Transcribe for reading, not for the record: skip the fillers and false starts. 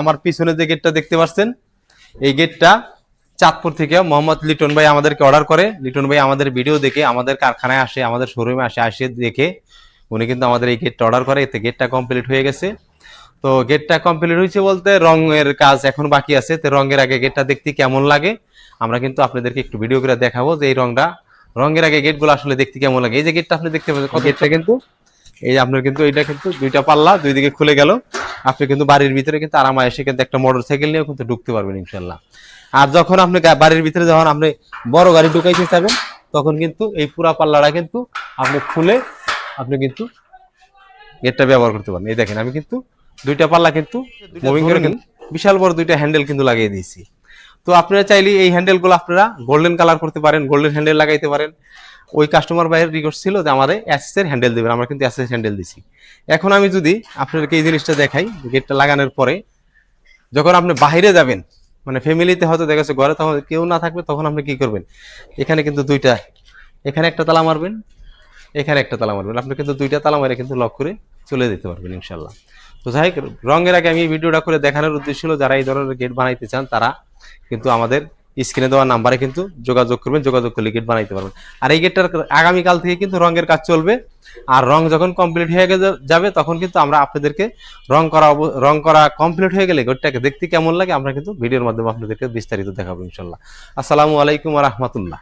আমার পিছনে যে গেটটা দেখতে পাচ্ছেন, এই গেটটা চাঁদপুর থেকে মোহাম্মদ লিটন ভাই আমাদেরকে অর্ডার করে। লিটন ভাই আমাদের ভিডিও দেখে আমাদের কারখানায় আসে, আমাদের শোরুমে আসে দেখে উনি কিন্তু আমাদের এই গেটটা অর্ডার করে। এতে গেটটা কমপ্লিট হয়ে গেছে। তো গেটটা কমপ্লিট হয়েছে বলতে রঙের কাজ এখন বাকি আছে। তো রঙের আগে গেটটা দেখতে কেমন লাগে আমরা কিন্তু আপনাদেরকে একটু ভিডিও করে দেখাবো যে এই রঙের আগে গেটগুলো আসলে দেখতে কেমন লাগে। এই যে গেটটা আপনি দেখতে পাচ্ছেন, গেটটা কিন্তু এই যে আপনার কিন্তু এটা কিন্তু দুইটা পাল্লা, দুই দিকে খুলে গেল। আপনি কিন্তু বাড়ির ভিতরে কিন্তু আরামায়েসে কিন্তু একটা মোটরসাইকেল নিয়েও কিন্তু ঢুকতে পারবেন ইনশাল্লাহ। আর যখন আপনি বাড়ির ভিতরে যখন আপনি বড় গাড়ি ঢুকাইতে চাবেন, তখন কিন্তু এই পুরা পাল্লাটা কিন্তু আপনি খুলে আপনি কিন্তু গেটটা ব্যবহার করতে পারেন। এই দেখেন আমি কিন্তু দুইটা পাল্লা কিন্তু মুভিং করে কিন্তু বিশাল বড় দুইটা হ্যান্ডেল কিন্তু লাগিয়ে দিয়েছি। তো আপনারা চাইলে এই হ্যান্ডেলগুলো আপনারা গোল্ডেন কালার করতে পারেন, গোল্ডেন হ্যান্ডেল লাগাইতে পারেন। ওই কাস্টমার ভাইয়ের রিকোয়েস্ট ছিল যে আমাদের অ্যাসেসের হ্যান্ডেল দেবেন, আমরা কিন্তু অ্যাসেস হ্যান্ডেল দিছি। এখন আমি যদি আপনাদেরকে এই জিনিসটা দেখাই, গেটটা লাগানোর পরে যখন আপনি বাইরে যাবেন, মানে ফ্যামিলিতে হয়তো দেখা যাচ্ছে ঘরে তখন কেউ না থাকবে, তখন আপনি কি করবেন, এখানে কিন্তু দুইটা, এখানে একটা তালা মারবেন, এখানে একটা তালা মারবেন। আপনি কিন্তু দুইটা তালা মারে কিন্তু লক করে চলে যেতে পারবেন ইনশাল্লাহ। তো যাই হোক, রঙের আগে আমি এই ভিডিওটা করে দেখানোর উদ্দেশ্য ছিল যারা এই ধরনের গেট বানাইতে চান তারা কিন্তু আমাদের স্ক্রিনে দেওয়া নাম্বারে কিন্তু যোগাযোগ করবেন, যোগাযোগ করলে গেট বানাইতে পারবেন। আর এই গেটটার আগামীকাল থেকে কিন্তু রঙের কাজ চলবে। আর রং যখন কমপ্লিট হয়ে যাবে তখন কিন্তু আমরা আপনাদেরকে রং করা কমপ্লিট হয়ে গেলে গেটটাকে দেখতে কেমন লাগে আমরা কিন্তু ভিডিওর মাধ্যমে আপনাদেরকে বিস্তারিত দেখাবো ইনশাল্লাহ। আসসালামু আলাইকুম ওয়া রাহমাতুল্লাহ।